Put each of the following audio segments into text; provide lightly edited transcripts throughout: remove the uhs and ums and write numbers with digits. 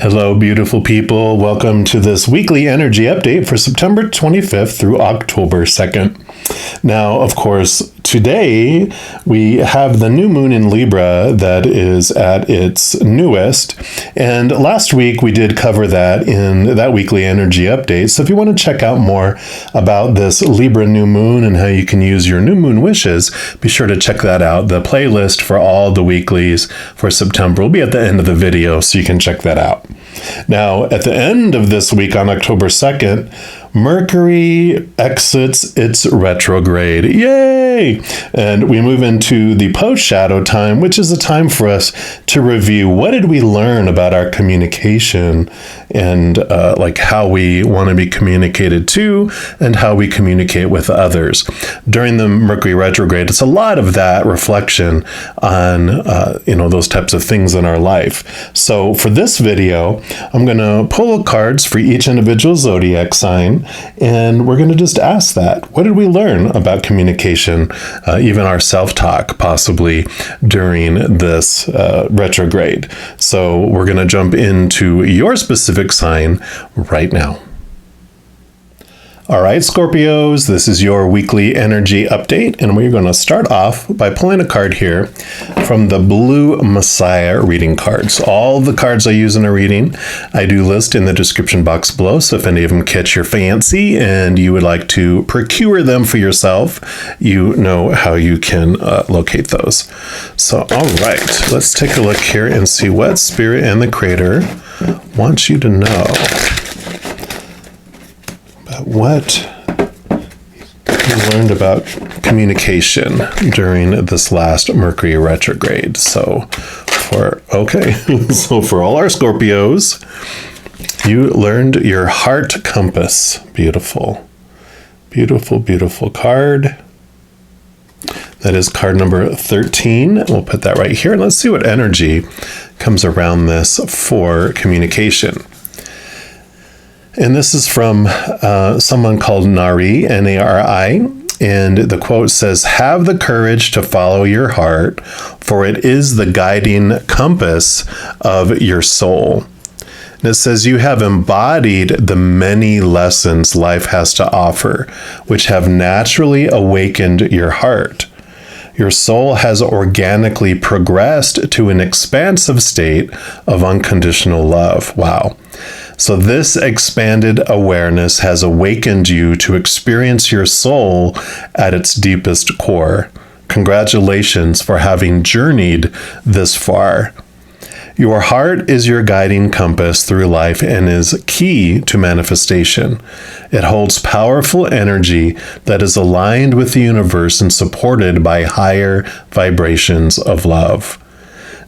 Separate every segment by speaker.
Speaker 1: Hello, beautiful people. Welcome to this weekly energy update for September 25th through October 2nd. Now, of course, today we have the new moon in Libra that is at its newest. And last week we did cover that in that weekly energy update. So if you want to check out more about this Libra new moon and how you can use your new moon wishes, be sure to check that out. The playlist for all the weeklies for September will be at the end of the video, so you can check that out. Now, at the end of this week on October 2nd, Mercury exits its retrograde. Yay! And we move into the post-shadow time, which is a time for us to review what did we learn about our communication and like how we want to be communicated to and how we communicate with others. During the Mercury retrograde, it's a lot of that reflection on those types of things in our life. So for this video, I'm going to pull cards for each individual zodiac sign, and we're going to just ask that. What did we learn about communication, even our self-talk, possibly during this retrograde? So we're going to jump into your specific sign right now. All right, Scorpios, this is your weekly energy update, and we're going to start off by pulling a card here from the Blue Messiah reading cards. All the cards I use in a reading, I do list in the description box below, so if any of them catch your fancy and you would like to procure them for yourself, you know how you can locate those. So, all right, let's take a look here and see what Spirit and the Creator wants you to know. What you learned about communication during this last Mercury retrograde. So for all our Scorpios, you learned your heart compass. Beautiful, beautiful, beautiful card. That is card number 13. We'll put that right here. And let's see what energy comes around this for communication. And this is from someone called Nari, N-A-R-I, and the quote says, "Have the courage to follow your heart, for it is the guiding compass of your soul." And it says, "You have embodied the many lessons life has to offer, which have naturally awakened your heart. Your soul has organically progressed to an expansive state of unconditional love." Wow. So this expanded awareness has awakened you to experience your soul at its deepest core. Congratulations for having journeyed this far. Your heart is your guiding compass through life and is key to manifestation. It holds powerful energy that is aligned with the universe and supported by higher vibrations of love.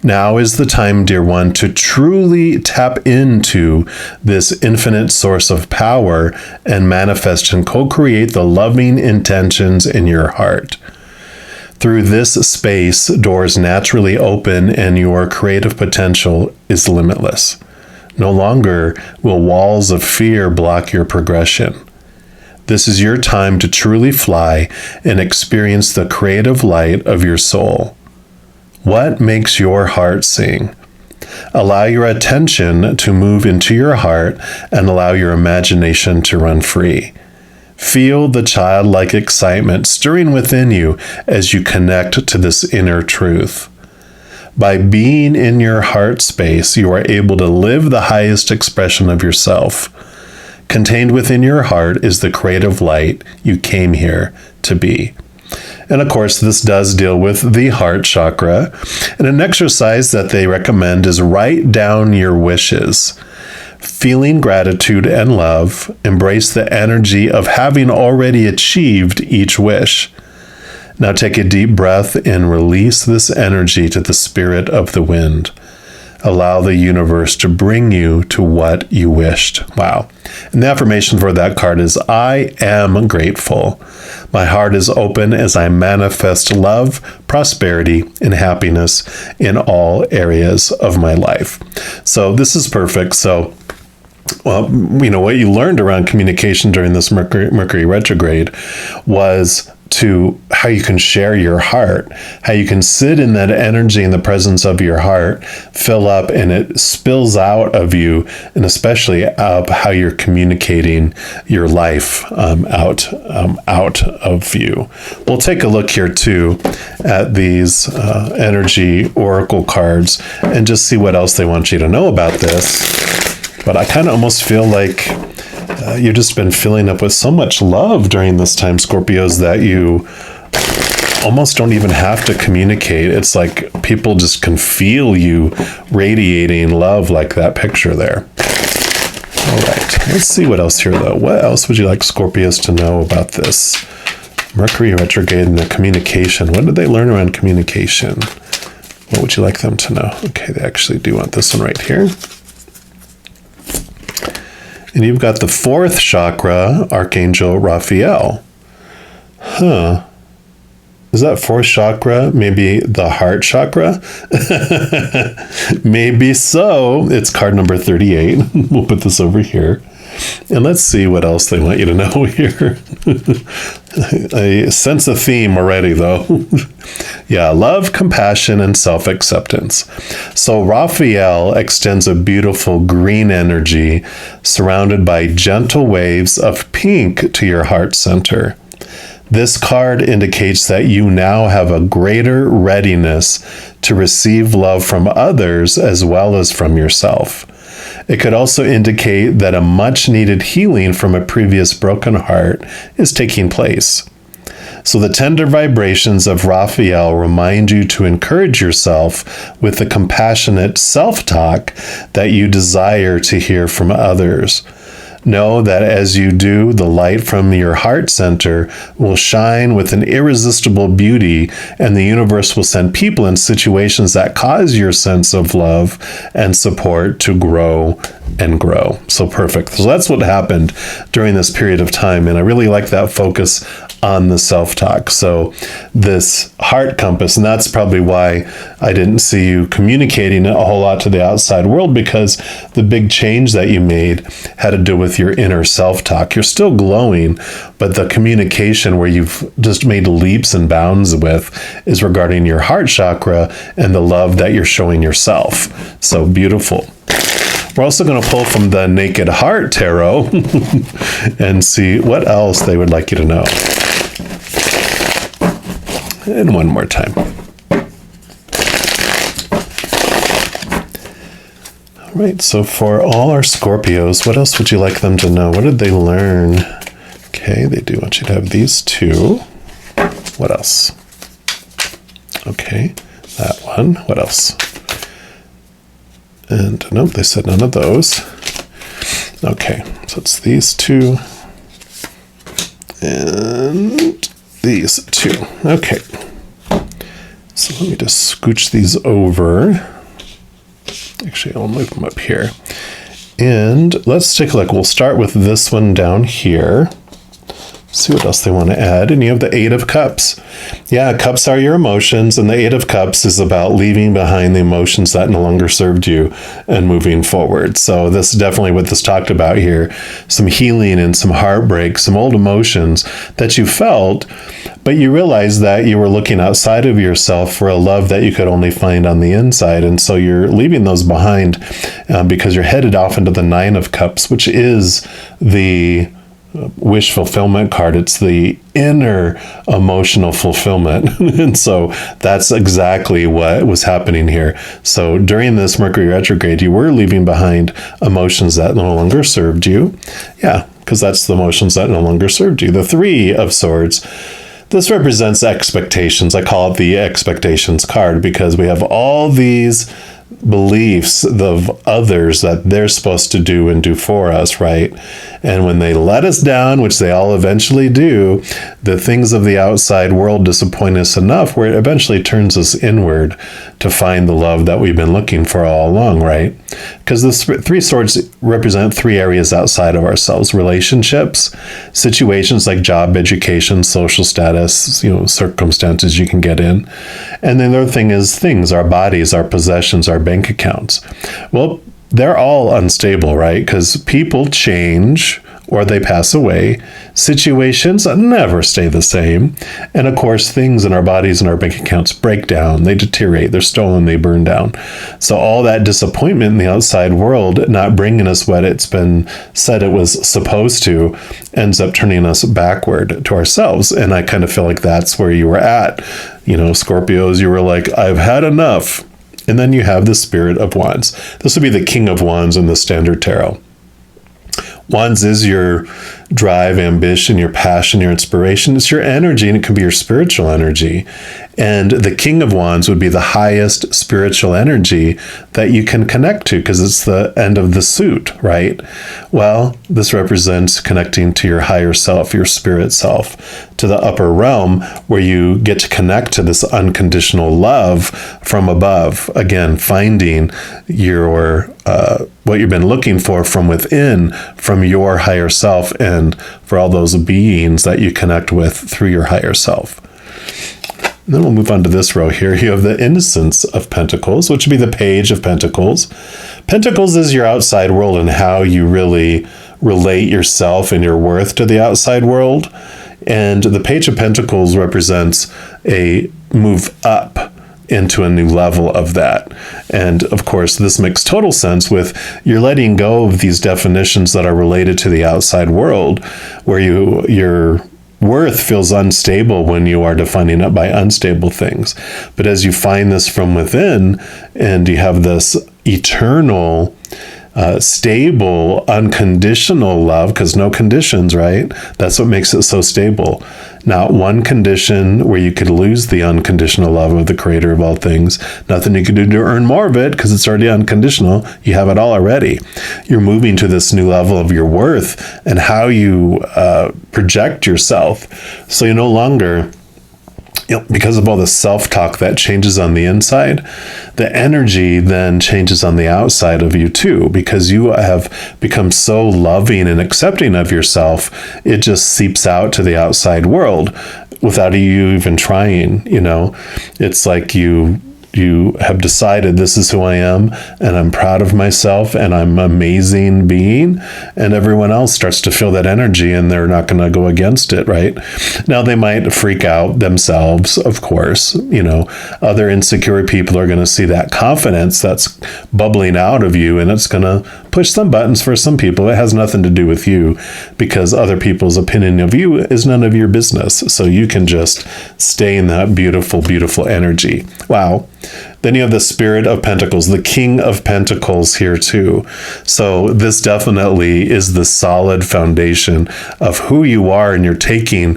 Speaker 1: Now is the time, dear one, to truly tap into this infinite source of power and manifest and co-create the loving intentions in your heart. Through this space, doors naturally open and your creative potential is limitless. No longer will walls of fear block your progression. This is your time to truly fly and experience the creative light of your soul. What makes your heart sing? Allow your attention to move into your heart and allow your imagination to run free. Feel the childlike excitement stirring within you as you connect to this inner truth. By being in your heart space, you are able to live the highest expression of yourself. Contained within your heart is the creative light you came here to be. And of course, this does deal with the heart chakra. And an exercise that they recommend is write down your wishes. Feeling gratitude and love, embrace the energy of having already achieved each wish. Now take a deep breath and release this energy to the spirit of the wind. Allow the universe to bring you to what you wished. Wow. And the affirmation for that card is, I am grateful. My heart is open as I manifest love, prosperity, and happiness in all areas of my life. So this is perfect. So, well, what you learned around communication during this Mercury retrograde was to how you can share your heart, how you can sit in that energy in the presence of your heart, fill up, and it spills out of you, and especially of how you're communicating your life out of you. We'll take a look here too at these energy oracle cards and just see what else they want you to know about this. But I kind of almost feel like you've just been filling up with so much love during this time, Scorpios, that you almost don't even have to communicate. It's like people just can feel you radiating love like that picture there. All right, let's see what else here, though. What else would you like Scorpios to know about this Mercury retrograde and the communication? What did they learn around communication? What would you like them to know? Okay, they actually do want this one right here. And you've got the 4th chakra, Archangel Raphael. Huh. Is that 4th chakra maybe the heart chakra? Maybe so. It's card number 38. We'll put this over here. And let's see what else they want you to know here. I sense a theme already, though. Yeah, love, compassion, and self-acceptance. So Raphael extends a beautiful green energy surrounded by gentle waves of pink to your heart center. This card indicates that you now have a greater readiness to receive love from others as well as from yourself. It could also indicate that a much-needed healing from a previous broken heart is taking place. So the tender vibrations of Raphael remind you to encourage yourself with the compassionate self-talk that you desire to hear from others. Know that as you do, the light from your heart center will shine with an irresistible beauty, and the universe will send people and situations that cause your sense of love and support to grow and grow. So perfect. So that's what happened during this period of time, and I really like that focus on the self-talk. So this heart compass, and that's probably why I didn't see you communicating a whole lot to the outside world, because the big change that you made had to do with your inner self-talk. You're still glowing, but the communication where you've just made leaps and bounds with is regarding your heart chakra and the love that you're showing yourself. So beautiful. We're also going to pull from the Naked Heart Tarot and see what else they would like you to know. And one more time. All right, so for all our Scorpios, what else would you like them to know? What did they learn? Okay, they do want you to have these two. What else? Okay, that one. What else? And nope, they said none of those. Okay, so it's these two and these two. Okay, so let me just scooch these over. Actually, I'll move them up here. And let's take a look. We'll start with this one down here. See what else they want to add. And you have the 8 of Cups. Yeah, cups are your emotions, and the 8 of Cups is about leaving behind the emotions that no longer served you and moving forward. So this is definitely what this talked about here. Some healing and some heartbreak, some old emotions that you felt, but you realized that you were looking outside of yourself for a love that you could only find on the inside. And so you're leaving those behind because you're headed off into the 9 of Cups, which is the wish fulfillment card. It's the inner emotional fulfillment. And so that's exactly what was happening here. So during this Mercury retrograde, you were leaving behind emotions that no longer served you. Yeah, because that's the emotions that no longer served you. The 3 of Swords, this represents expectations. I call it the expectations card because we have all these beliefs of others that they're supposed to do and do for us, right? And when they let us down, which they all eventually do, the things of the outside world disappoint us enough where it eventually turns us inward to find the love that we've been looking for all along, right? Because the 3 swords represent 3 areas outside of ourselves: relationships, situations like job, education, social status, circumstances you can get in. And then the other thing is things, our bodies, our possessions, our bank accounts. Well, they're all unstable, right? Because people change or they pass away. Situations never stay the same. And of course, things in our bodies and our bank accounts break down, they deteriorate, they're stolen, they burn down. So all that disappointment in the outside world, not bringing us what it's been said it was supposed to, ends up turning us backward to ourselves. And I kind of feel like that's where you were at. You know, Scorpios, you were like, I've had enough. And then you have the Spirit of Wands. This would be the King of Wands in the Standard Tarot. Wands is your drive, ambition, your passion, your inspiration. It's your energy, and it can be your spiritual energy. And the King of Wands would be the highest spiritual energy that you can connect to, because it's the end of the suit, right? Well, this represents connecting to your higher self, your spirit self, to the upper realm, where you get to connect to this unconditional love from above. Again, finding your what you've been looking for from within, from your higher self, and for all those beings that you connect with through your higher self. And then we'll move on to this row here. You have the Innocence of Pentacles, which would be the Page of Pentacles. Pentacles is your outside world and how you really relate yourself and your worth to the outside world. And the Page of Pentacles represents a move up into a new level of that. And of course, this makes total sense with you're letting go of these definitions that are related to the outside world, where your worth feels unstable when you are defining it by unstable things. But as you find this from within, and you have this eternal, stable, unconditional love, because no conditions, right? That's what makes it so stable. Not one condition where you could lose the unconditional love of the Creator of all things. Nothing you could do to earn more of it, because it's already unconditional. You have it all already. You're moving to this new level of your worth and how you project yourself. So you no longer, because of all the self-talk that changes on the inside, the energy then changes on the outside of you too, because you have become so loving and accepting of yourself, it just seeps out to the outside world without you even trying. It's like you have decided this is who I am, and I'm proud of myself, and I'm an amazing being, and everyone else starts to feel that energy, and they're not going to go against it, right? Now, they might freak out themselves, of course. Other insecure people are going to see that confidence that's bubbling out of you, and it's going to push some buttons for some people. It has nothing to do with you, because other people's opinion of you is none of your business. So you can just stay in that beautiful, beautiful energy. Wow. Then you have the Spirit of Pentacles, the King of Pentacles here too. So this definitely is the solid foundation of who you are, and you're taking,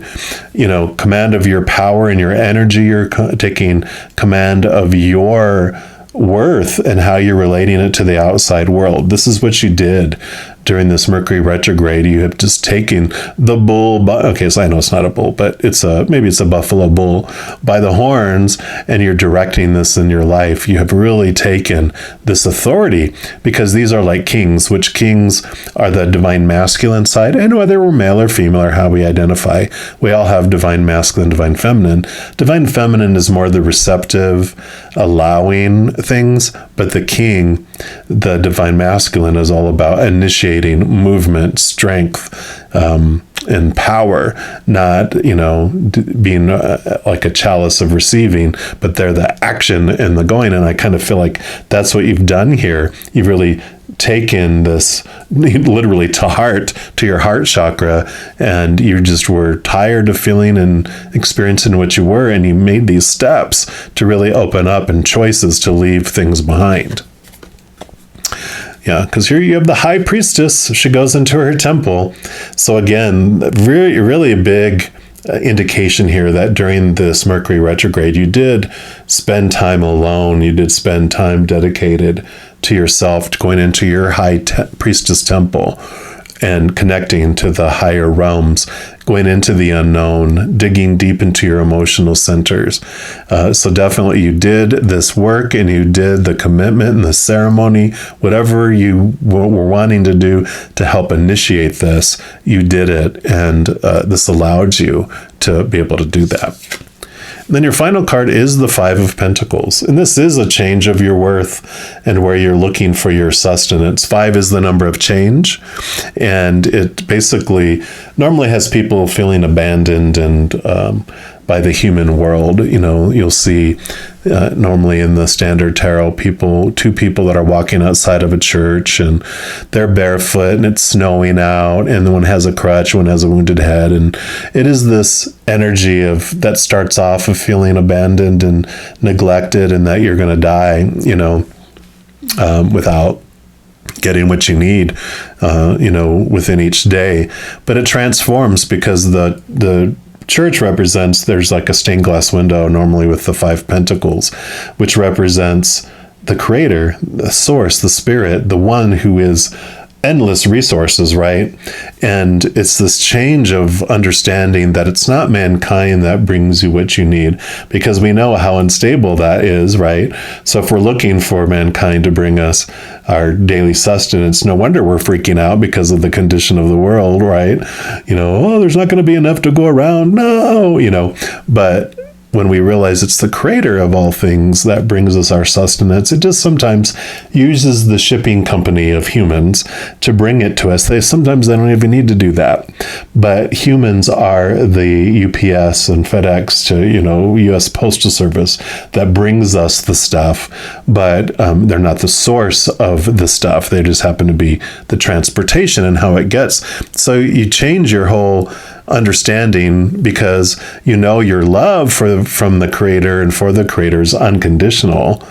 Speaker 1: command of your power and your energy. You're taking command of your worth and how you're relating it to the outside world. This is what you did during this Mercury retrograde. You have just taken the bull, okay, so I know it's not a bull, but maybe it's a buffalo bull by the horns, and you're directing this in your life. You have really taken this authority, because these are like kings, which kings are the divine masculine side, and whether we're male or female or how we identify, we all have divine masculine, divine feminine. Divine feminine is more the receptive, allowing things, but the king, the divine masculine, is all about initiating movement, strength, and power, not, being like a chalice of receiving, but they're the action and the going. And I kind of feel like that's what you've done here. You've really taken this literally to your heart chakra, and you just were tired of feeling and experiencing what you were, and you made these steps to really open up, and choices to leave things behind. Yeah, because here you have the High Priestess. She goes into her temple. So again, really a big indication here that during this Mercury retrograde, you did spend time alone. You did spend time dedicated to yourself, to going into your High Priestess temple and connecting to the higher realms, going into the unknown, digging deep into your emotional centers. So definitely you did this work, and you did the commitment and the ceremony, whatever you were wanting to do to help initiate this, you did it. And this allowed you to be able to do that. And then your final card is the Five of Pentacles. And this is a change of your worth and where you're looking for your sustenance. 5 is the number of change. And it basically normally has people feeling abandoned and by the human world. You know, you'll see normally in the standard tarot two people that are walking outside of a church and they're barefoot and it's snowing out and one has a crutch, one has a wounded head, and it is this energy of that starts off of feeling abandoned and neglected and that you're going to die, you know, without getting what you need, you know, within each day. But it transforms because the church represents, there's like a stained glass window normally with the 5 pentacles, which represents the creator, the source, the spirit, the one who is endless resources, right? And it's this change of understanding that it's not mankind that brings you what you need, because we know how unstable that is, right? So if we're looking for mankind to bring us our daily sustenance, no wonder we're freaking out because of the condition of the world, right? You know, oh, there's not going to be enough to go around. No, you know, but when we realize it's the creator of all things that brings us our sustenance, it just sometimes uses the shipping company of humans to bring it to us. Sometimes they don't even need to do that. But humans are the UPS and FedEx to, you know, US Postal Service that brings us the stuff, but they're not the source of the stuff. They just happen to be the transportation and how it gets. So you change your whole understanding because you know your love from the creator and for the creator is unconditional,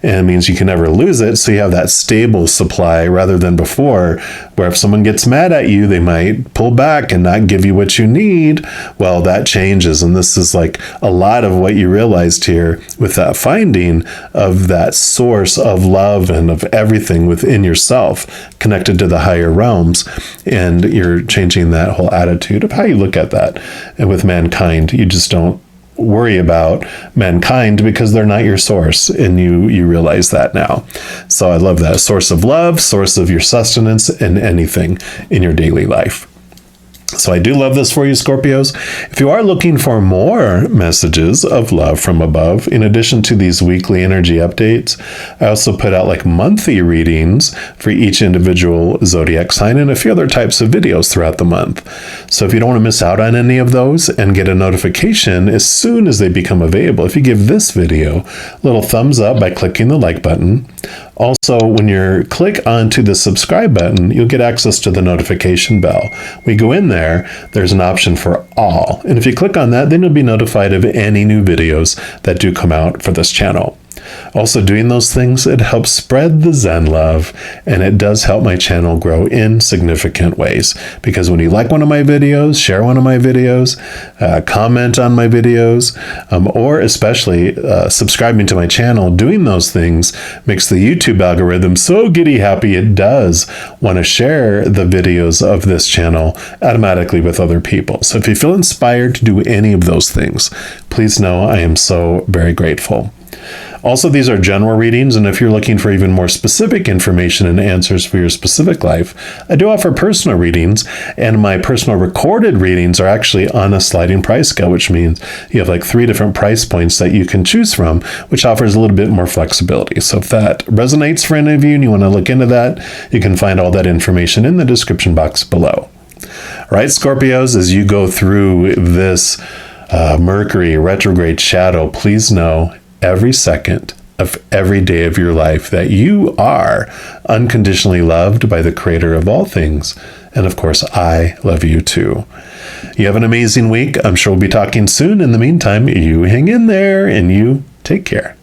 Speaker 1: and it means you can never lose it. So you have that stable supply rather than before, where if someone gets mad at you, they might pull back and not give you what you need. Well, that changes. And this is like a lot of what you realized here with that finding of that source of love and of everything within yourself connected to the higher realms. And you're changing that whole attitude of how you look at that. And with mankind, you just don't worry about mankind because they're not your source, and you realize that now. So I love that. Source of love, source of your sustenance, and anything in your daily life. So I do love this for you, Scorpios. If you are looking for more messages of love from above, in addition to these weekly energy updates, I also put out like monthly readings for each individual zodiac sign and a few other types of videos throughout the month. So if you don't want to miss out on any of those and get a notification as soon as they become available, if you give this video a little thumbs up by clicking the like button. Also, when you click onto the subscribe button, you'll get access to the notification bell. We go in there, there's an option for all. And if you click on that, then you'll be notified of any new videos that do come out for this channel. Also, doing those things, it helps spread the Zen love, and it does help my channel grow in significant ways. Because when you like one of my videos, share one of my videos, comment on my videos, or especially subscribing to my channel, doing those things makes the YouTube algorithm so giddy happy it does want to share the videos of this channel automatically with other people. So if you feel inspired to do any of those things, please know I am so very grateful. Also, these are general readings, and if you're looking for even more specific information and answers for your specific life, I do offer personal readings, and my personal recorded readings are actually on a sliding price scale, which means you have like 3 different price points that you can choose from, which offers a little bit more flexibility. So if that resonates for any of you and you want to look into that, you can find all that information in the description box below. All right, Scorpios, as you go through this Mercury retrograde shadow, please know every second of every day of your life that you are unconditionally loved by the creator of all things. And of course, I love you too. You have an amazing week. I'm sure we'll be talking soon. In the meantime, you hang in there and you take care.